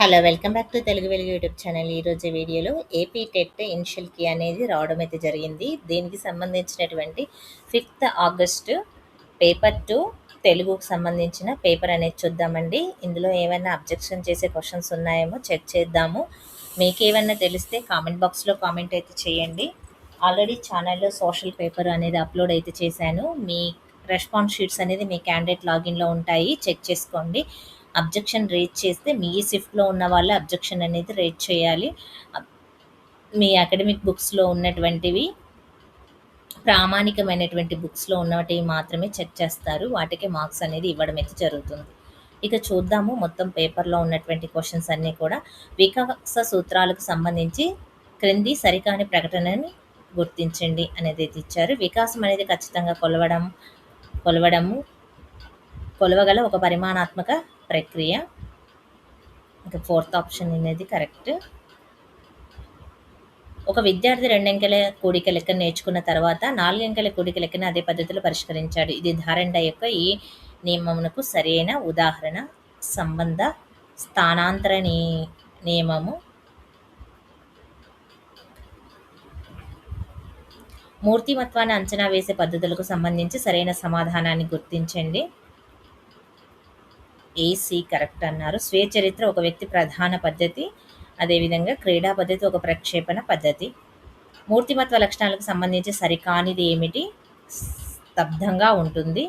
Hello! Welcome back to Telugu వెలుగు YouTube channel. ఈరోజు వీడియోలో ఏపీ టెట్ ఇనిషియల్ కీ అనేది రావడం అయితే జరిగింది. దీనికి సంబంధించినటువంటి 5th ఆగస్టు పేపర్ 2 తెలుగుకు సంబంధించిన పేపర్ అనేది చూద్దామండి. ఇందులో ఏమైనా అబ్జెక్షన్ చేసే క్వెషన్స్ ఉన్నాయేమో చెక్ చేద్దాము. మీకేమన్నా తెలిస్తే కామెంట్ బాక్స్‌లో కామెంట్ అయితే చేయండి. ఆల్రెడీ ఛానల్‌లో సోషల్ పేపర్ అనేది అప్లోడ్ అయితే చేశాను. మీ రెస్పాన్స్ షీట్స్ అనేది మీ క్యాండిడేట్ లాగిన్‌లో ఉంటాయి. చెక్ చేసుకోండి. అబ్జెక్షన్ రేజ్ చేస్తే మీ షిఫ్ట్‌లో ఉన్న వాళ్ళు అబ్జెక్షన్ అనేది రేజ్ చేయాలి. అబ్ మీ అకాడమిక్ బుక్స్‌లో ఉన్నటువంటివి ప్రామాణికమైనటువంటి బుక్స్‌లో ఉన్నటివి మాత్రమే చెక్ చేస్తారు. వాటికి మార్క్స్ అనేది ఇవ్వడం అయితే జరుగుతుంది. ఇక చూద్దాము మొత్తం పేపర్‌లో ఉన్నటువంటి క్వెషన్స్ అన్నీ కూడా. వికాస సూత్రాలకు సంబంధించి క్రింది సరికాని ప్రకటనని గుర్తించండి అనేదైతే ఇచ్చారు. వికాసం అనేది ఖచ్చితంగా కొలవడము కొలవగల ఒక పరిమాణాత్మక ప్రక్రియ. ఇక 4th ఆప్షన్ అనేది కరెక్ట్. ఒక విద్యార్థి 2 అంకెల కూడిక లెక్కను నేర్చుకున్న తర్వాత 4 అంకెల కూడిక లెక్కను అదే పద్ధతిలో పరిష్కరించాడు. ఇది ధారణ్ యొక్క ఈ నియమమునకు సరైన ఉదాహరణ. సంబంధ స్థానాంతర నియమము. మూర్తిమత్వాన్ని అంచనా వేసే పద్ధతులకు సంబంధించి సరైన సమాధానాన్ని గుర్తించండి. ఏసీ కరెక్ట్ అన్నారు. స్వీయ చరిత్ర ఒక వ్యక్తి ప్రధాన పద్ధతి. అదేవిధంగా క్రీడా పద్ధతి ఒక ప్రక్షేపణ పద్ధతి. మూర్తిమత్వ లక్షణాలకు సంబంధించి సరికానిది ఏమిటి? స్తబ్దంగా ఉంటుంది.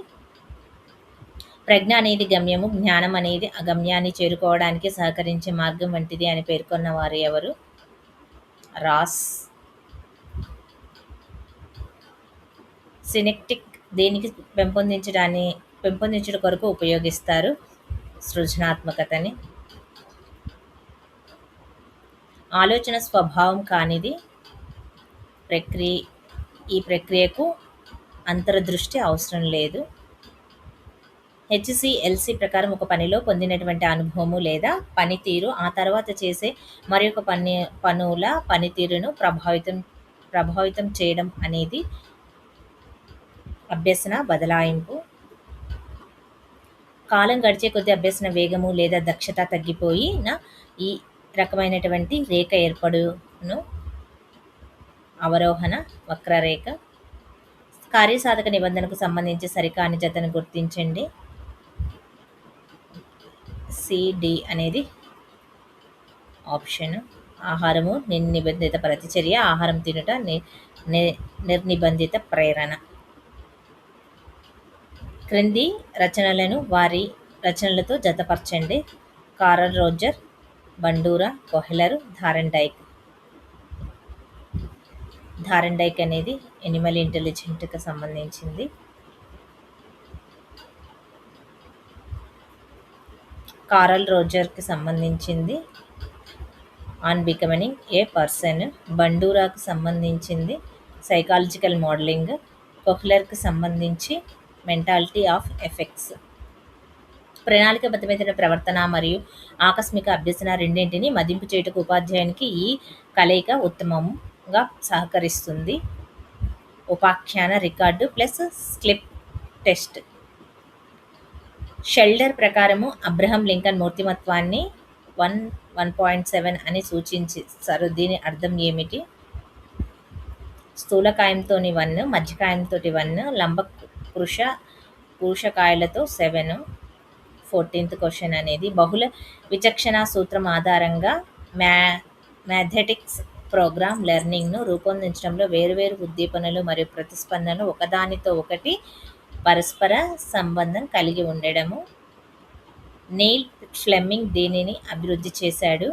ప్రజ్ఞ అనేది గమ్యము, జ్ఞానం అనేది అగమ్యాన్ని చేరుకోవడానికి సహకరించే మార్గం వంటిది అని పేర్కొన్న వారు ఎవరు? రాస్. సినెక్టిక్ దేనికి పెంపొందించడం కొరకు ఉపయోగిస్తారు? సృజనాత్మకతని. ఆలోచన స్వభావం కానిది. ఈ ప్రక్రియకు అంతర్దృష్టి అవసరం లేదు. హెచ్సిఎల్సి ప్రకారం ఒక పనిలో పొందినటువంటి అనుభవము లేదా పనితీరు ఆ తర్వాత చేసే మరొక పనుల పనితీరును ప్రభావితం చేయడం అనేది అభ్యసన బదలాయింపు. కాలం గడిచే కొద్దీ అభ్యసన వేగము లేదా దక్షత తగ్గిపోయిన ఈ రకమైనటువంటి రేఖ ఏర్పడును అవరోహణ వక్రరేఖ. కార్యసాధక నిబంధనకు సంబంధించి సరికాని జతను గుర్తించండి. సిడి అనేది ఆప్షన్. ఆహారము నిర్నిబంధిత ప్రతిచర్య, ఆహారం తినుట నిర్నిబంధిత ప్రేరణ. క్రింది రచనలను వారి రచనలతో జతపరచండి. Carl Roger, Bandura, Kohler, Thorndike. Thorndike అనేది ఎనిమల్ ఇంటెలిజెంట్కి సంబంధించింది. కారల్ రోజర్కి సంబంధించింది ఆన్ బికమింగ్ ఏ పర్సన్. బండూరాకు సంబంధించింది సైకాలజికల్ మోడలింగ్. కొహ్లర్కి సంబంధించి మెంటాలిటీ ఆఫ్ ఎఫెక్ట్స్. ప్రణాళికాబద్ధమైన ప్రవర్తన మరియు ఆకస్మిక అభ్యసన రెండింటిని మదింపు చేయుటకు ఉపాధ్యాయునికి ఈ కలయిక ఉత్తమంగా సహకరిస్తుంది. ఉపాఖ్యాన రికార్డు ప్లస్ స్లిప్ టెస్ట్. షెల్డర్ ప్రకారము అబ్రహం లింకన్ మూర్తిమత్వాన్ని 1.7 అని సూచించారు. దీని అర్థం ఏమిటి? స్థూలకాయంతోని 1, మధ్యకాయంతోటి 1, లంబ పురుషకాయలతో 7. 14th క్వశ్చన్ అనేది బహుళ విచక్షణ సూత్రం ఆధారంగా మ్యాథమెటిక్స్ ప్రోగ్రామ్ లెర్నింగ్ను రూపొందించడంలో వేరువేరు ఉద్దీపనలు మరియు ప్రతిస్పందనలు ఒకదానితో ఒకటి పరస్పర సంబంధం కలిగి ఉండడము. నీల్ ఫ్లెమింగ్ దీనిని అభివృద్ధి చేశాడు?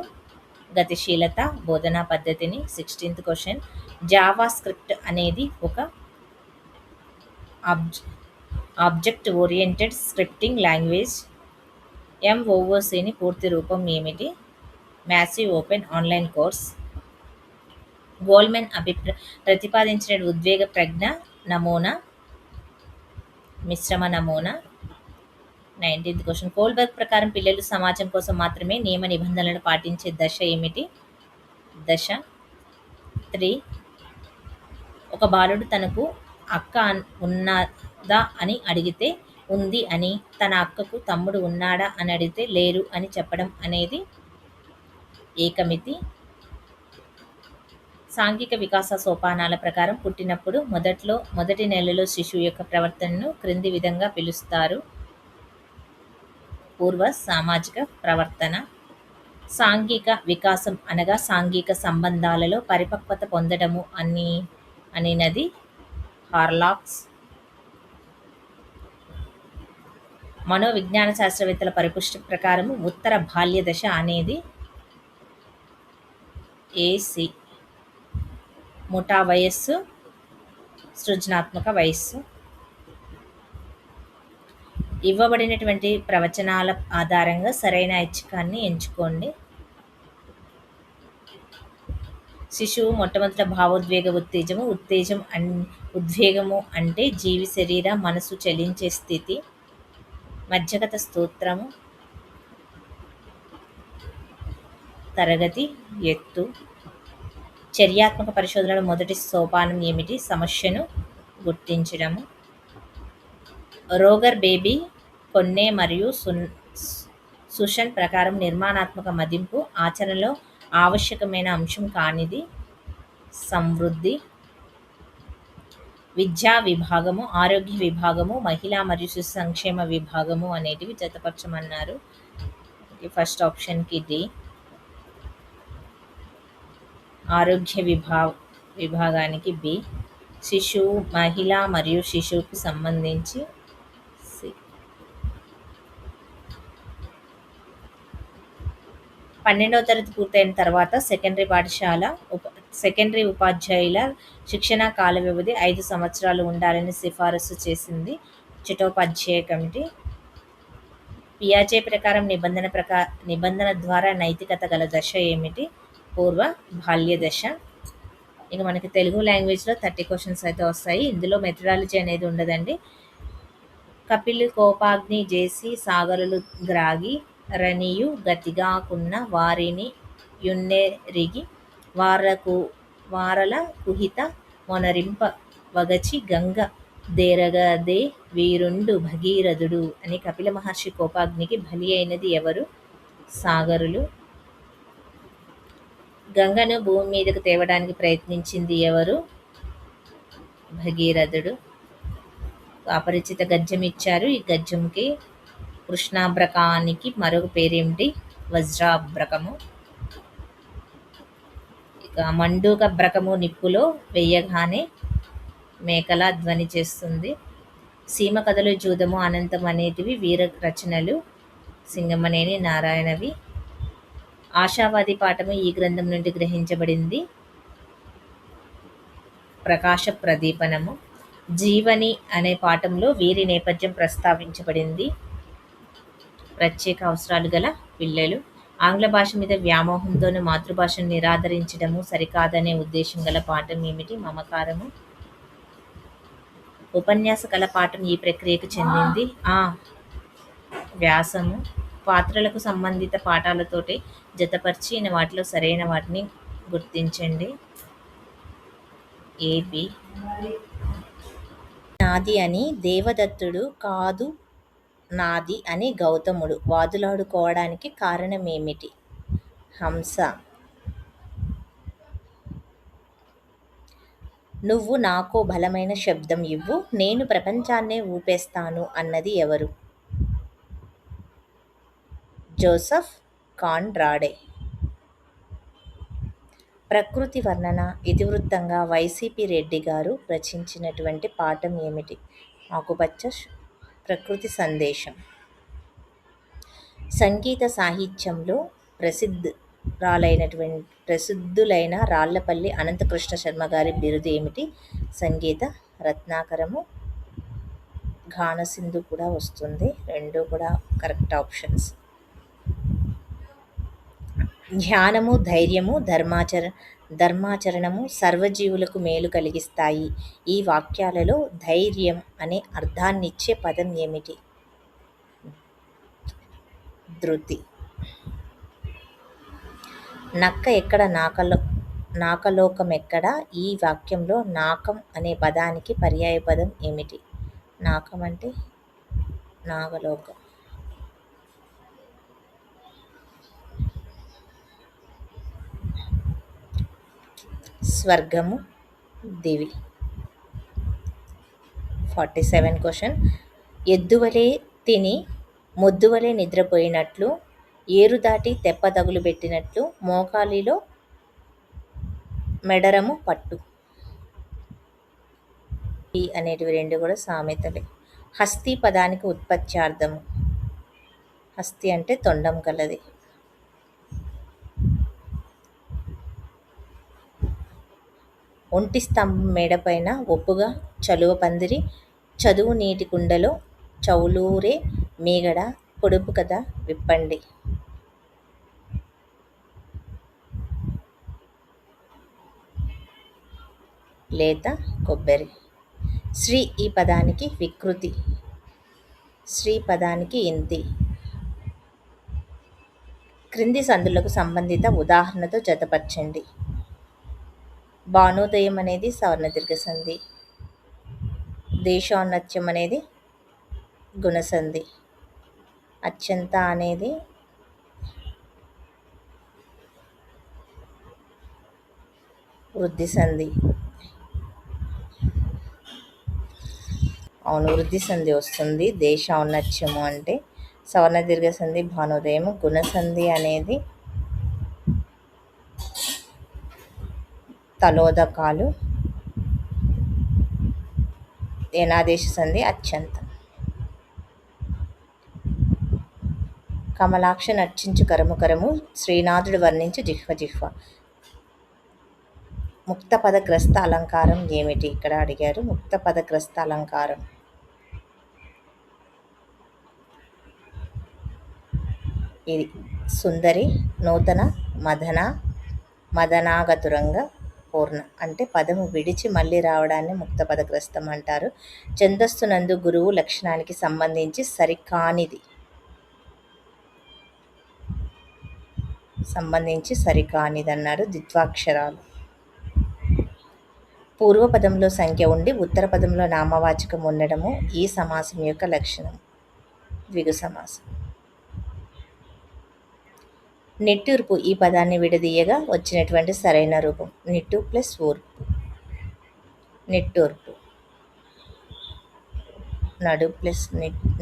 గతిశీలత బోధనా పద్ధతిని. 16th question. జావా స్క్రిప్ట్ అనేది ఒక ఆబ్జెక్ట్ ఓరియంటెడ్ స్క్రిప్టింగ్ లాంగ్వేజ్. ఎంఓఓసిని పూర్తి రూపం ఏమిటి? Massive open online course. గోల్మెన్ ప్రతిపాదించిన ఉద్వేగ ప్రజ్ఞ నమూనా మిశ్రమ నమూనా. 19th question. కోల్బర్గ్ ప్రకారం పిల్లలు సమాజం కోసం మాత్రమే నియమ నిబంధనలను పాటించే దశ ఏమిటి? దశ 3. ఒక బాలుడు తనకు అక్క ఉన్నదా అని అడిగితే ఉంది అని, తన అక్కకు తమ్ముడు ఉన్నాడా అని అడిగితే లేరు అని చెప్పడం అనేది ఏకమితి. సాంఘిక వికాస సోపానాల ప్రకారం పుట్టినప్పుడు మొదటి నెలలో శిశువు యొక్క ప్రవర్తనను క్రింది విధంగా పిలుస్తారు. పూర్వ సామాజిక ప్రవర్తన. సాంఘిక వికాసం అనగా సాంఘిక సంబంధాలలో పరిపక్వత పొందడము అనినది హార్లాక్స్. మనోవిజ్ఞాన శాస్త్రవేత్తల పరిపుష్టి ప్రకారము ఉత్తర బాల్య దశ అనేది ఏసి ముఠా వయస్సు, సృజనాత్మక వయస్సు. ఇవ్వబడినటువంటి ప్రవచనాల ఆధారంగా సరైన ఐచ్ఛికాన్ని ఎంచుకోండి. శిశువు మొట్టమొదట భావోద్వేగ ఉత్తేజము. ఉద్వేగము అంటే జీవి శరీర మనసు చలించే స్థితి. మధ్యగత స్తోత్రము. తరగతి ఎత్తు. చర్యాత్మక పరిశోధనలో మొదటి సోపానం ఏమిటి? సమస్యను గుర్తించడము. రోగర్ బేబీ, కొన్నే మరియు సుషన్ ప్రకారం నిర్మాణాత్మక మదింపు ఆచరణలో ఆవశ్యకమైన అంశం కానిది సమృద్ధి. విద్యా విభాగము, ఆరోగ్య విభాగము, మహిళా మరియు శిశు సంక్షేమ విభాగము అనేటివి జతపరచమన్నారు. First ఆప్షన్కి D. ఆరోగ్య విభాగానికి బి. శిశువు, మహిళ మరియు శిశువుకు సంబంధించి సి. 12వ తరగతి పూర్తయిన తర్వాత సెకండరీ ఉపాధ్యాయుల శిక్షణా కాల వ్యవధి 5 సంవత్సరాలు ఉండాలని సిఫారసు చేసింది చట్టోపాధ్యాయ కమిటీ. పియాజే ప్రకారం నిబంధన ద్వారా నైతికత గల దశ ఏమిటి? పూర్వ బాల్య దశ. ఇక మనకి తెలుగు లాంగ్వేజ్లో 30 క్వశ్చన్స్ అయితే వస్తాయి. ఇందులో మెథడాలజీ అనేది ఉండదండి. కపిలు కోపాగ్ని చేసి సాగరులు గ్రాగి రనియు గతిగాకున్న వారిని యున్నెరిగి వారల కుహిత మొనరింప వగచి గంగ దేరగదే వీరుండు భగీరథుడు అని కపిల మహర్షి కోపాగ్నికి బలి అయినది ఎవరు? సాగరులు. గంగను భూమి మీదకు తేవడానికి ప్రయత్నించింది ఎవరు? భగీరథుడు. అపరిచిత గద్యం ఇచ్చారు. ఈ గద్యంకి కృష్ణాభ్రకానికి మరొక పేరేమిటి? వజ్రాభ్రకము. ఇక మండూక భ్రకము నిప్పులో వెయ్యగానే మేకలా ధ్వని చేస్తుంది. సీమ కథలు, జూదము, అనంతం అనేటివి వీర రచనలు సింగమనేని నారాయణవి. ఆశావాది పాఠము ఈ గ్రంథం నుండి గ్రహించబడింది. ప్రకాశ ప్రదీపనము. జీవని అనే పాఠంలో వీరి నేపథ్యం ప్రస్తావించబడింది. ప్రత్యేక అవసరాలు గల పిల్లలు. ఆంగ్ల భాష మీద వ్యామోహంతోనూ మాతృభాషను నిరాదరించడము సరికాదనే ఉద్దేశం గల పాఠం ఏమిటి? మమకారము. ఉపన్యాస కళ పాఠం ఈ ప్రక్రియకు చెందింది. వ్యాసము. పాత్రలకు సంబంధిత పాఠాలతోటి జతపరిచి వాటిలో సరైన వాటిని గుర్తించండి. ఏబి. నాది అని దేవదత్తుడు, కాదు నాది అని గౌతముడు వాదులాడుకోవడానికి కారణమేమిటి? హంస. నువ్వు నాకో బలమైన శబ్దం ఇవ్వు, నేను ప్రపంచాన్నే ఊపేస్తాను అన్నది ఎవరు? జోసెఫ్ కాన్రాడే. ప్రకృతి వర్ణన ఇతివృత్తంగా వైసీపీ రెడ్డి గారు రచించినటువంటి పాఠం ఏమిటి? ఆకుపచ్చ ప్రకృతి సందేశం. సంగీత సాహిత్యంలో ప్రసిద్ధులైన రాళ్లపల్లి అనంతకృష్ణ శర్మ గారి బిరుదు ఏమిటి? సంగీత రత్నాకరము. ఘానసింధు కూడా వస్తుంది. రెండు కూడా కరెక్ట్ ఆప్షన్స్. ధ్యానము, ధైర్యము, ధర్మాచరణము సర్వజీవులకు మేలు కలిగిస్తాయి. ఈ వాక్యాలలో ధైర్యం అనే అర్థాన్నిచ్చే పదం ఏమిటి? ధృతి. నక్క ఎక్కడ నాకలోకమెక్కడ? ఈ వాక్యంలో నాకం అనే పదానికి పర్యాయ పదం ఏమిటి? నాకం అంటే నాగలోకం. స్వర్గము, దివి. 47 క్వశ్చన్. ఎద్దువలే తిని మొద్దువలే నిద్రపోయినట్లు, ఏరు దాటి తెప్ప తగులు పెట్టినట్లు, మోకాలిలో మెడరము పట్టు. ఈ అనేటివి రెండు కూడా సామెతలే. హస్తి పదానికి ఉత్పత్త్యార్థము. హస్తి అంటే తొండం కలది. ఒంటి స్తంభం మేడపైన ఒప్పుగా చలువ పందిరి, చదువు నీటి కుండలో చౌలూరే మీగడ, పొడుపు కథ విప్పండి. లేత కొబ్బరి. శ్రీ ఈ పదానికి వికృతి. శ్రీ పదానికి ఇంతి. క్రింది సందులకు సంబంధిత ఉదాహరణతో జతపరచండి. భానోదయం అనేది సవర్ణదీర్ఘ సంధి. దేశోన్నత్యం అనేది గుణసంధి. అత్యంత అనేది వృద్ధి సంధి. అవును, వృద్ధి సంధి వస్తుంది. దేశ ఔన్నత్యము అంటే సవర్ణదీర్ఘ సంధి, భానోదయము. గుణసంధి అనేది తలోదకాలు. ఏనాదేశ సంధి అత్యంత. కమలాక్ష నర్చించు కరము కరము, శ్రీనాథుడు వర్ణించు జిహ్వ జిహ్వ. ముక్త పదగ్రస్త అలంకారం ఏమిటి? ఇక్కడ అడిగారు. ముక్త పదగ్రస్త అలంకారం ఇది సుందరి, నూతన, మదన, మదనాగతురంగ, పూర్ణ. అంటే పదము విడిచి మళ్ళీ రావడాన్ని ముక్త పదగ్రస్తం అంటారు. ఛందస్సునందు గురువు లక్షణానికి సంబంధించి సరికానిది అన్నారు. ద్విత్వాక్షరాలు. పూర్వపదంలో సంఖ్య ఉండి ఉత్తర పదంలో నామవాచకం ఉండడము ఈ సమాసం యొక్క లక్షణం. ద్విగు సమాసం. నిట్టూర్పు ఈ పదాన్ని విడదీయగా వచ్చినటువంటి సరైన రూపం. నిట్టు ప్లస్ ఊర్పు, నిట్టూర్పు.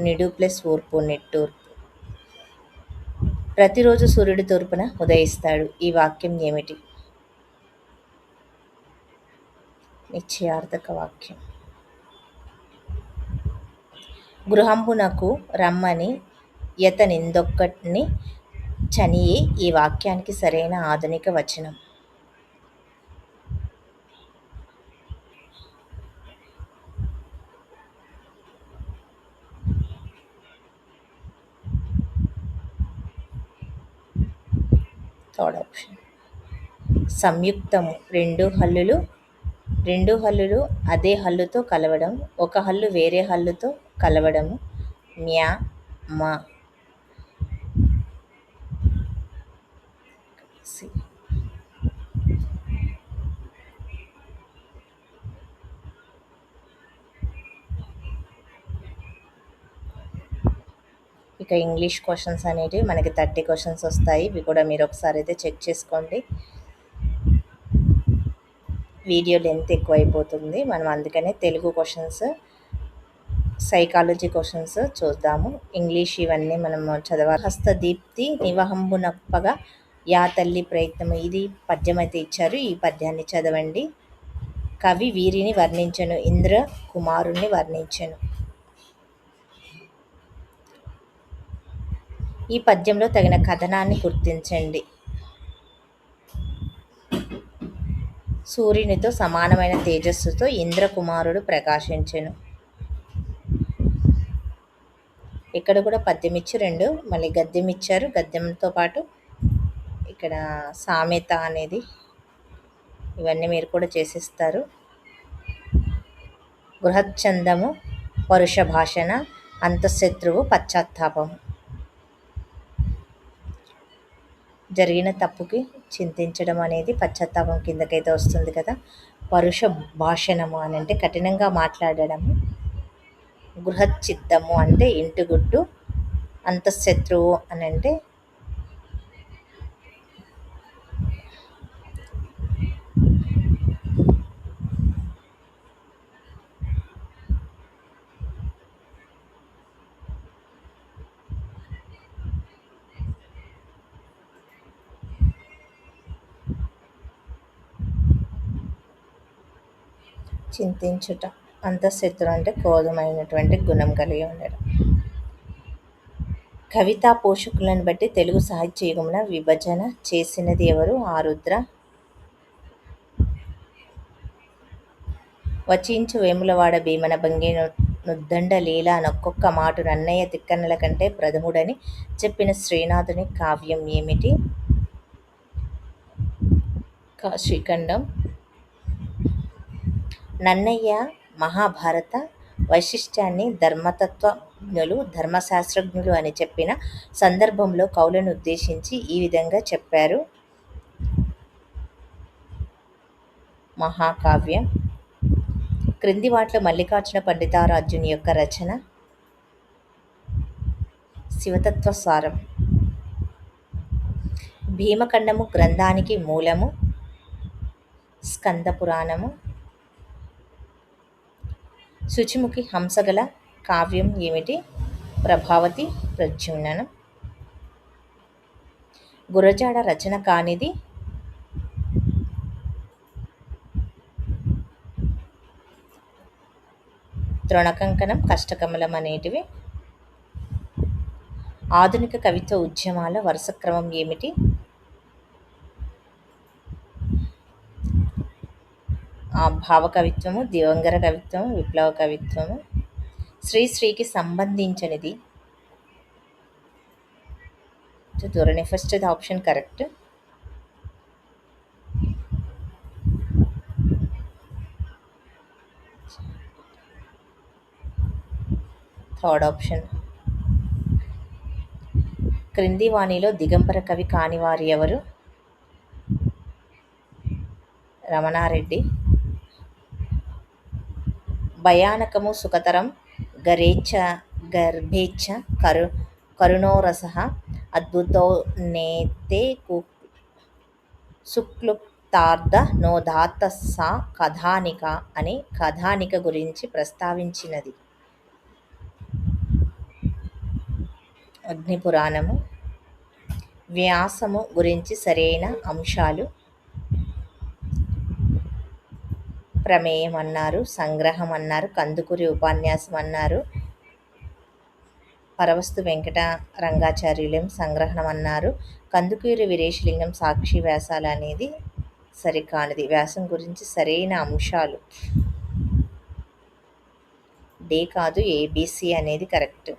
నిడు ప్లస్ ఊర్పు, నిట్టూర్పు. ప్రతిరోజు సూర్యుడు తూర్పున ఉదయిస్తాడు. ఈ వాక్యం ఏమిటి? నిశ్చయార్థక వాక్యం. గృహంబునకు రమ్మని యతనిందొక్కని చనియే ఈ వాక్యానికి సరైన ఆధునిక వచనం. Third option. సంయుక్తము. రెండు హల్లులు అదే హల్లుతో కలవడం, ఒక హల్లు వేరే హల్లుతో కలవడము. మ్యా, మా. ఇక ఇంగ్లీష్ క్వశ్చన్స్ అనేటివి మనకి 30 క్వశ్చన్స్ వస్తాయి. ఇవి కూడా మీరు ఒకసారి అయితే చెక్ చేసుకోండి. వీడియో లెంత్ ఎక్కువైపోతుంది. మనం అందుకనే తెలుగు క్వశ్చన్స్, సైకాలజీ క్వశ్చన్స్ చూద్దాము. ఇంగ్లీష్ ఇవన్నీ మనం చదవాలి. హస్తదీప్తి నివహంబునప్పగా యా తల్లి ప్రయత్నము. ఇది పద్యం అయితే ఇచ్చారు. ఈ పద్యాన్ని చదవండి. కవి వీరిని వర్ణించను, ఇంద్ర కుమారుణ్ణి వర్ణించను. ఈ పద్యంలో తగిన కథనాన్ని గుర్తించండి. సూర్యునితో సమానమైన తేజస్సుతో ఇంద్రకుమారుడు ప్రకాశించెను. ఇక్కడ కూడా పద్యం ఇచ్చి 2 మళ్ళీ గద్యం ఇచ్చారు. గద్యంతో పాటు ఇక్కడ సామెత అనేది ఇవన్నీ మీరు కూడా చేసిస్తారు. గృహచ్ఛందము, పరుష భాషణ, అంతఃశత్రువు, పశ్చాత్తాపము. జరిగిన తప్పుకి చింతించడం అనేది పశ్చాత్తాపం కిందకైతే వస్తుంది కదా. పరుష భాషణము అని అంటే కఠినంగా మాట్లాడడము. గృహచిత్తము అంటే ఇంటిగుట్టు. అంతఃశత్రువు అని అంటే చింతించుట. అంతఃశత్రు అంటే క్రోధమైనటువంటి గుణం కలిగి ఉండడం. కవితా పోషకులను బట్టి తెలుగు సాహిత్య యుగమున విభజన చేసినది ఎవరు? ఆరుద్ర. వచించు వేములవాడ భీమన భంగి నుద్దండ లీల నొక్కొక్క మాటు నన్నయ్య తిక్కన్నల కంటే ప్రథముడని చెప్పిన శ్రీనాథుని కావ్యం ఏమిటి? కాశీఖండం. నన్నయ్య మహాభారత వైశిష్ట్యాన్ని ధర్మతత్వజ్ఞులు, ధర్మశాస్త్రజ్ఞులు అని చెప్పిన సందర్భంలో కవులను ఉద్దేశించి ఈ విధంగా చెప్పారు. మహాకావ్యం. క్రింది వాటిలో మల్లికార్జున పండితారాధ్యుని యొక్క రచన శివతత్వసారం. భీమఖండము గ్రంథానికి మూలము స్కందపురాణము. శుచిముఖి హంసగల కావ్యం ఏమిటి? ప్రభావతి ప్రద్యుమ్ననం. గురజాడ రచన కానిది తృణకంకణం, కష్టకమలం అనేటివి. ఆధునిక కవిత్వ ఉద్యమాల వరుసక్రమం ఏమిటి? భావకవిత్వము, దివంగర కవిత్వము, విప్లవ కవిత్వము. శ్రీశ్రీకి సంబంధించినది ధోరణి. First the option correct. Third option. క్రింది వాణిలో దిగంబర కవి కానివారు ఎవరు? రమణారెడ్డి. భయానకము సుఖతరం గర్భేచ్ఛ కరుణోరసః అద్భుతో నేతే సుక్లుప్తార్థ నోదాత్త సా కథానిక అని కథానిక గురించి ప్రస్తావించినది అగ్నిపురాణము. వ్యాసము గురించి సరైన అంశాలు ప్రమేయం అన్నారు, సంగ్రహం అన్నారు, కందుకూరి ఉపన్యాసం అన్నారు, పరవస్తు వెంకట రంగాచార్యులేం సంగ్రహణం అన్నారు, కందుకూరి వీరేశలింగం సాక్షి వ్యాసాలు అనేది సరికానిది. వ్యాసం గురించి సరైన అంశాలు డే కాదు, ఏబిసి అనేది కరెక్ట్.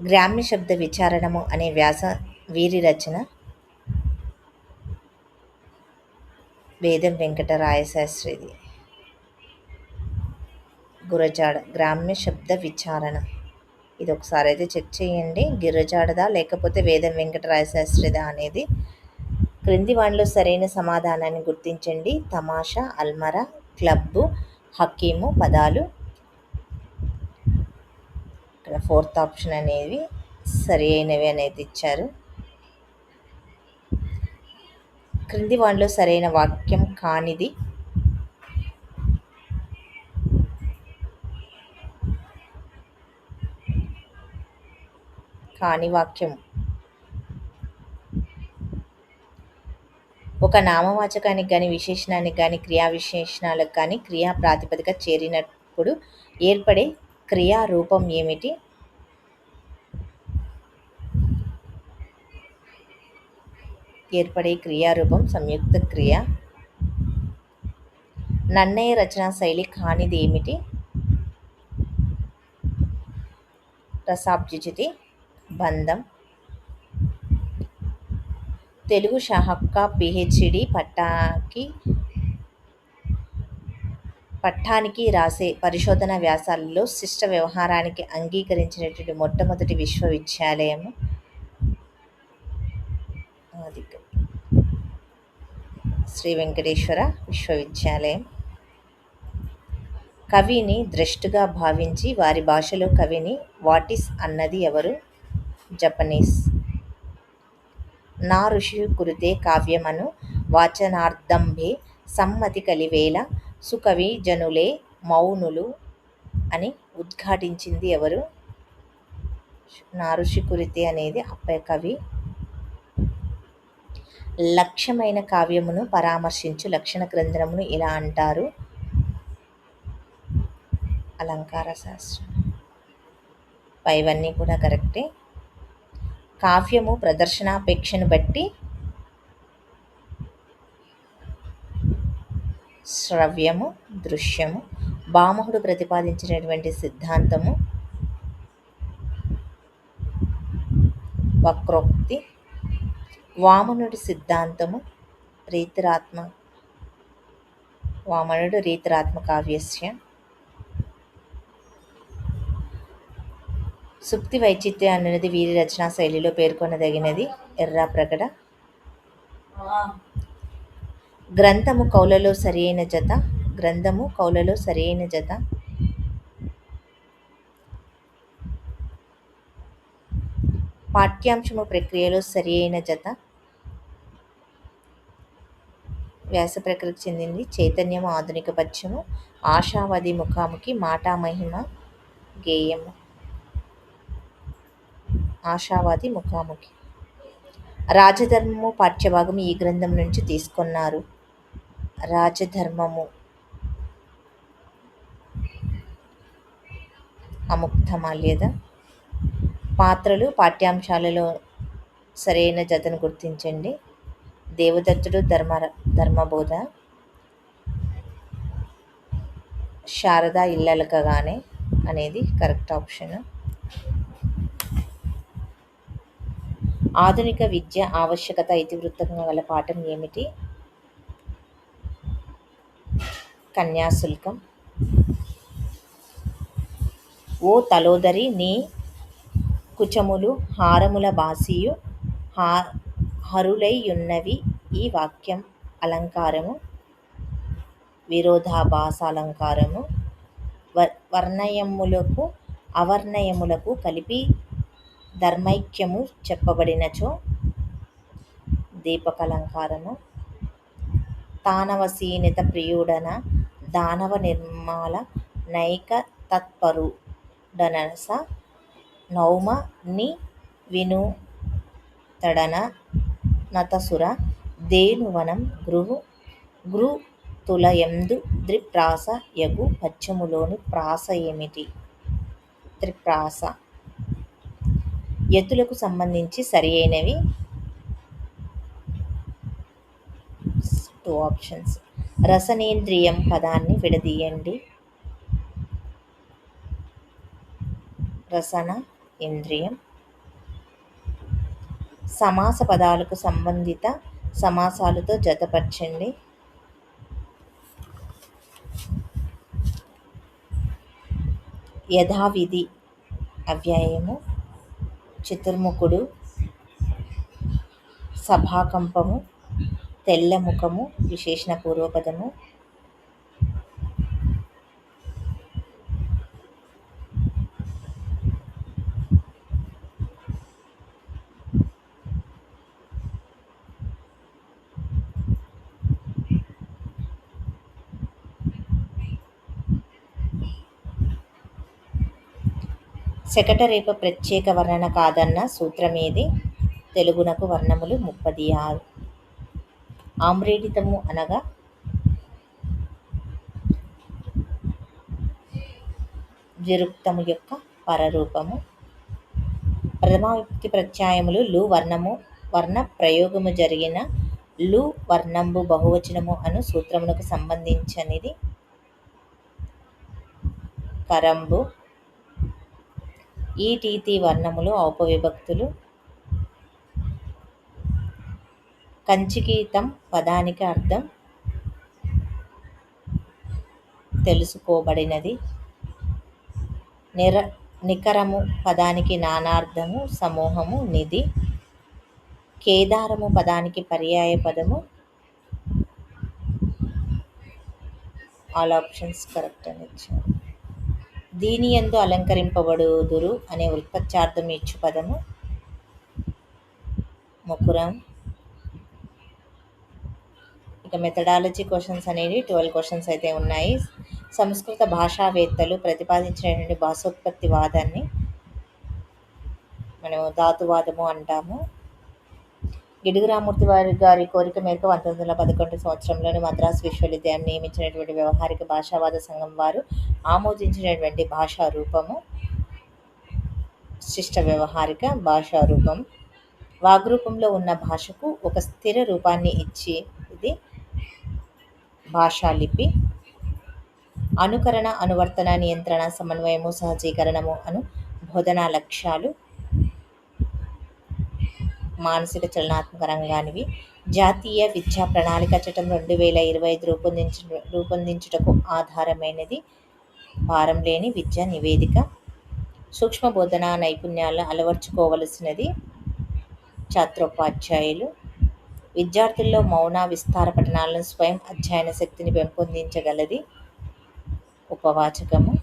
గ్రామ్య శబ్ద విచారణము అనే వ్యాస వీరి రచన వేదం వెంకటరాయశాస్త్రిది. గురజాడ గ్రామ్య శబ్ద విచారణ. ఇది ఒకసారి అయితే చెక్ చేయండి, గురజాడదా లేకపోతే వేదం వెంకటరాయశాస్త్రిదా అనేది. క్రింది వాటిలో సరైన సమాధానాన్ని గుర్తించండి. తమాషా, అల్మరా, క్లబ్బు, హకీము పదాలు. ఇక్కడ ఫోర్త్ ఆప్షన్ అనేవి సరి అయినవి అనేది ఇచ్చారు. క్రింది వాటిలో సరైన వాక్యం కానిది. కాని వాక్యం. ఒక నామవాచకానికి కానీ విశేషణానికి కానీ క్రియా విశేషణాలకు కానీ క్రియా ప్రాతిపదిక చేరినప్పుడు ఏర్పడే క్రియారూపం ఏమిటి? ఏర్పడే క్రియారూపం సంయుక్త క్రియ. నన్నయ్య రచనా శైలి కానిది ఏమిటి? రసాభ్యుచితి, బంధం. తెలుగు సాహిత్య పిహెచ్డి పట్టానికి రాసే పరిశోధన వ్యాసాలలో శిష్ట వ్యవహారానికి అంగీకరించినటువంటి మొట్టమొదటి విశ్వవిద్యాలయము శ్రీ వెంకటేశ్వర విశ్వవిద్యాలయం. కవిని ద్రష్టుగా భావించి వారి భాషలో కవిని వాటిస్ అన్నది ఎవరు? జపనీస్. నా ఋషి కురుతే కావ్యమను వాచనార్థంభే సమ్మతి కలివేళ సుకవి జనులే మౌనులు అని ఉద్ఘాటించింది ఎవరు? నా ఋషి కురితే అనేది అప్పయ్య కవి. లక్ష్యమైన కావ్యమును పరామర్శించు లక్షణ గ్రంథమును ఇలా అంటారు. అలంకార శాస్త్రం. పైవన్నీ కూడా కరెక్టే. కావ్యము ప్రదర్శనాపేక్షను బట్టి శ్రవ్యము, దృశ్యము. భామహుడు ప్రతిపాదించినటువంటి సిద్ధాంతము వక్రోక్తి. వామనుడి సిద్ధాంతము రీతిరాత్మ వామనుడు రీతిరాత్మ కావ్యస్య. సుప్తి వైచిత్ర్యం అనేది వీరి రచనా శైలిలో పేర్కొనదగినది. ఎర్రా ప్రకట. గ్రంథము కౌలలో సరియైన జత. గ్రంథము కౌలలో సరియైన జత. పాఠ్యాంశము ప్రక్రియలో సరియైన జత. వ్యాస ప్రక్రియకు చెందింది. చైతన్యము ఆధునిక పద్యము. ఆశావాది ముఖాముఖి. మాటామహిమ గేయము. ఆశావాది ముఖాముఖి. రాజధర్మము పాఠ్యభాగం ఈ గ్రంథం నుంచి తీసుకున్నారు. రాజధర్మము అముక్తమాల్యద. పాత్రలు పాఠ్యాంశాలలో సరైన జతను గుర్తించండి. దేవదత్తుడు ధర్మబోధ. శారద ఇల్లలకగానే అనేది కరెక్ట్ ఆప్షన్. ఆధునిక విద్య ఆవశ్యకత ఇతివృత్తంగా గల పాఠం ఏమిటి? కన్యాశుల్కం. ఓ తలోదరి నీ కుచములు హారముల బాసియు హరులైయున్నవి. ఈ వాక్యం అలంకారము విరోధాభాసాలంకారము. వర్ణయములకు అవర్ణయములకు కలిపి ధర్మైక్యము చెప్పబడినచో దీపకలంకారము. తానవసీనిత ప్రియుడన దానవ నిర్మాల నైక తత్పరుడనస నౌమ ని వినుతడన నతసుర దేనువనం గృతులయందు ద్రిప్రాస యగు పద్యములోని ప్రాస ఏమిటి? త్రిప్రాస. యతులకు సంబంధించి సరియైనవి 2 ఆప్షన్స్. రసనేంద్రియం పదాన్ని విడదీయండి. రసన ఇంద్రియం. సమాస పదాలకు సంబంధిత సమాసాలతో జతపరచండి. యథావిధి అవ్యయము. చతుర్ముఖుడు. సభాకంపము. తెల్లముఖము విశేషణ పూర్వపదము. శకటరేఖ ప్రత్యేక వర్ణన కాదన్న సూత్రమేది? తెలుగునకు వర్ణములు 36. ఆమ్రేడితము అనగా విరుక్తము యొక్క పరరూపము. ప్రథమా విభక్తి ప్రత్యయములు లు వర్ణ ప్రయోగము జరిగిన లు వర్ణంబు బహువచనము అను సూత్రమునకు సంబంధించినది. కరంబు. ఈ టీతి వర్ణములు ఔపవిభక్తులు. కంచికీతం పదానికి అర్థం తెలుసుకోబడినది. నికరము పదానికి నానార్థము సమూహము నిధి. కేదారము పదానికి పర్యాయ పదము. ఆల్ ఆప్షన్స్ కరెక్ట్ అని ఇచ్చారు. దీని యందు అలంకరింపబడుదురు అనే వృత్పత్యార్థం ఇచ్చు పదము ముకురం. ఇక మెథడాలజీ క్వశ్చన్స్ అనేవి 12 క్వశ్చన్స్ అయితే ఉన్నాయి. సంస్కృత భాషావేత్తలు ప్రతిపాదించినటువంటి భాషోత్పత్తి వాదాన్ని మనం ధాతువాదము అంటాము. గిడుగు రామూర్తి గారి కోరిక మేరకు 1911 సంవత్సరంలోని మద్రాసు విశ్వవిద్యాలయం నియమించినటువంటి వ్యవహారిక భాషావాద సంఘం వారు ఆమోదించినటువంటి భాషా రూపము శిష్ట వ్యవహారిక భాషా రూపం. వాగ్రూపంలో ఉన్న భాషకు ఒక స్థిర రూపాన్ని ఇచ్చి ఇది భాషాలిపి. అనుకరణ, అనువర్తన, నియంత్రణ, సమన్వయము, సహజీకరణము అను బోధనా లక్ష్యాలు మానసిక చలనాత్మక రంగానివి. జాతీయ విద్యా ప్రణాళిక చట్టం 2025 రూపొందించుటకు ఆధారమైనది. భారం లేని విద్యా నివేదిక. సూక్ష్మ బోధనా నైపుణ్యాలను అలవర్చుకోవలసినది ఛాత్రోపాధ్యాయులు. విద్యార్థుల్లో మౌన, విస్తార పఠనాలను స్వయం అధ్యయన శక్తిని పెంపొందించగలది ఉపవాచకము.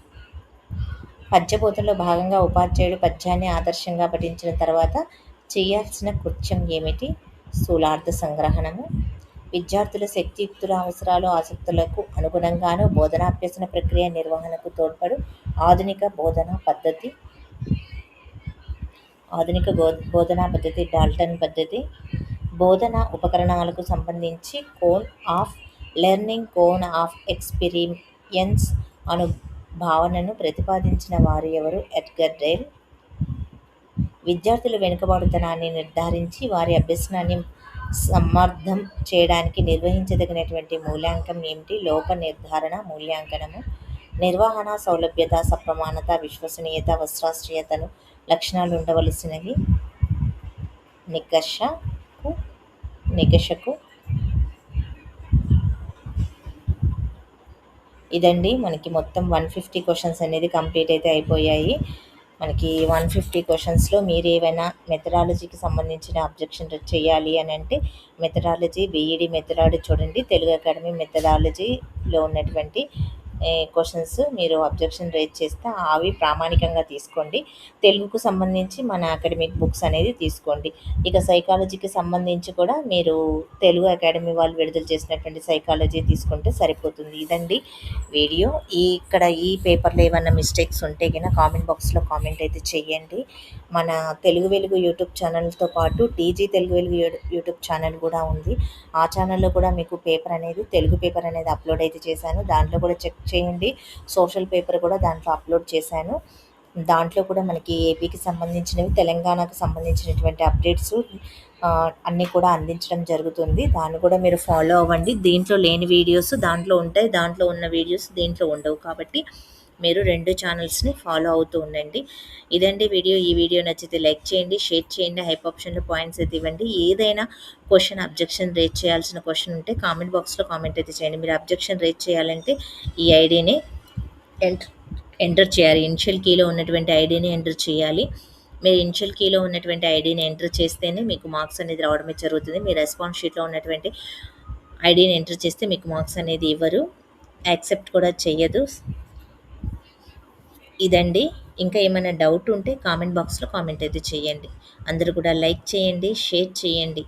పద్యబోధనలో భాగంగా ఉపాధ్యాయుడు పద్యాన్ని ఆదర్శంగా పఠించిన తర్వాత చేయాల్సిన కృత్యం ఏమిటి? స్థూలార్థ సంగ్రహణము. విద్యార్థుల శక్తియుక్తుల, అవసరాలు, ఆసక్తులకు అనుగుణంగాను బోధనాభ్యసన ప్రక్రియ నిర్వహణకు తోడ్పడు ఆధునిక బోధనా పద్ధతి డాల్టన్ పద్ధతి. బోధనా ఉపకరణాలకు సంబంధించి cone of learning, cone of experience అను భావనను ప్రతిపాదించిన వారు ఎవరు? Edgar Dale. విద్యార్థుల వెనుకబాటుతనాన్ని నిర్ధారించి వారి అభ్యసనాన్ని సమర్థం చేయడానికి నిర్వహించదగినటువంటి మూల్యాంకనం ఏమిటి? లోప నిర్ధారణ మూల్యాంకనము. నిర్వహణ, సౌలభ్యత, సప్రమాణత, విశ్వసనీయత, వస్త్రాశ్రయతను లక్షణాలు ఉండవలసినవి నికషకు. ఇదండి మనకి మొత్తం 150 క్వశ్చన్స్ అనేది కంప్లీట్ అయితే అయిపోయాయి. మనకి 150 క్వశ్చన్స్లో మీరు ఏవైనా మెథడాలజీకి సంబంధించిన అబ్జెక్షన్ చేయాలి అని అంటే మెథడాలజీ, బీఈడి మెథడాలజీ చూడండి. తెలుగు అకాడమీ మెథడాలజీలో ఉన్నటువంటి క్వశ్చన్స్ మీరు అబ్జెక్షన్ రేజ్ చేస్తే అవి ప్రామాణికంగా తీసుకోండి. తెలుగుకు సంబంధించి మన అకాడమిక్ బుక్స్ అనేది తీసుకోండి. ఇక సైకాలజీకి సంబంధించి కూడా మీరు తెలుగు అకాడమీ వాళ్ళు విడుదల చేసినటువంటి సైకాలజీ తీసుకుంటే సరిపోతుంది. ఇదండి వీడియో. ఇక్కడ ఈ పేపర్లో ఏమైనా మిస్టేక్స్ ఉంటే కనుక కామెంట్ బాక్స్లో కామెంట్ అయితే చేయండి. మన తెలుగు వెలుగు యూట్యూబ్ ఛానల్తో పాటు టీజీ తెలుగు వెలుగు యూట్యూబ్ ఛానల్ కూడా ఉంది. ఆ ఛానల్లో కూడా మీకు తెలుగు పేపర్ అనేది అప్లోడ్ అయితే చేశాను. దాంట్లో కూడా చెక్ చేయండి. సోషల్ పేపర్ కూడా దాంట్లో అప్లోడ్ చేశాను. దాంట్లో కూడా మనకి ఏపీకి సంబంధించినవి, తెలంగాణకు సంబంధించినటువంటి అప్డేట్స్ అన్నీ కూడా అందించడం జరుగుతుంది. దాన్ని కూడా మీరు ఫాలో అవ్వండి. దీంట్లో లేని వీడియోస్ దాంట్లో ఉంటాయి, దాంట్లో ఉన్న వీడియోస్ దీంట్లో ఉండవు. కాబట్టి మీరు 2 ఛానల్స్ని ఫాలో అవుతూ ఉండండి. ఇదండి వీడియో. ఈ వీడియో నచ్చితే లైక్ చేయండి, షేర్ చేయండి, హైప్ ఆప్షన్లో పాయింట్స్ అయితే ఇవ్వండి. ఏదైనా అబ్జెక్షన్ రేజ్ చేయాల్సిన క్వశ్చన్ ఉంటే కామెంట్ బాక్స్లో కామెంట్ అయితే చేయండి. మీరు అబ్జెక్షన్ రేజ్ చేయాలంటే ఈ ఐడిని ఎంటర్ చేయాలి. ఇనిషియల్ కీలో ఉన్నటువంటి ఐడిని ఎంటర్ చేయాలి. మీరు ఇనిషియల్ కీలో ఉన్నటువంటి ఐడిని ఎంటర్ చేస్తేనే మీకు మార్క్స్ అనేది రావడమే జరుగుతుంది. మీ రెస్పాన్స్ షీట్లో ఉన్నటువంటి ఐడిని ఎంటర్ చేస్తే మీకు మార్క్స్ అనేది ఇవ్వరు, యాక్సెప్ట్ కూడా చెయ్యదు. ఇదండి. ఇంకా ఏమైనా డౌట్ ఉంటే కామెంట్ బాక్స్లో కామెంట్ అయితే చేయండి. అందరూ కూడా లైక్ చేయండి, షేర్ చేయండి.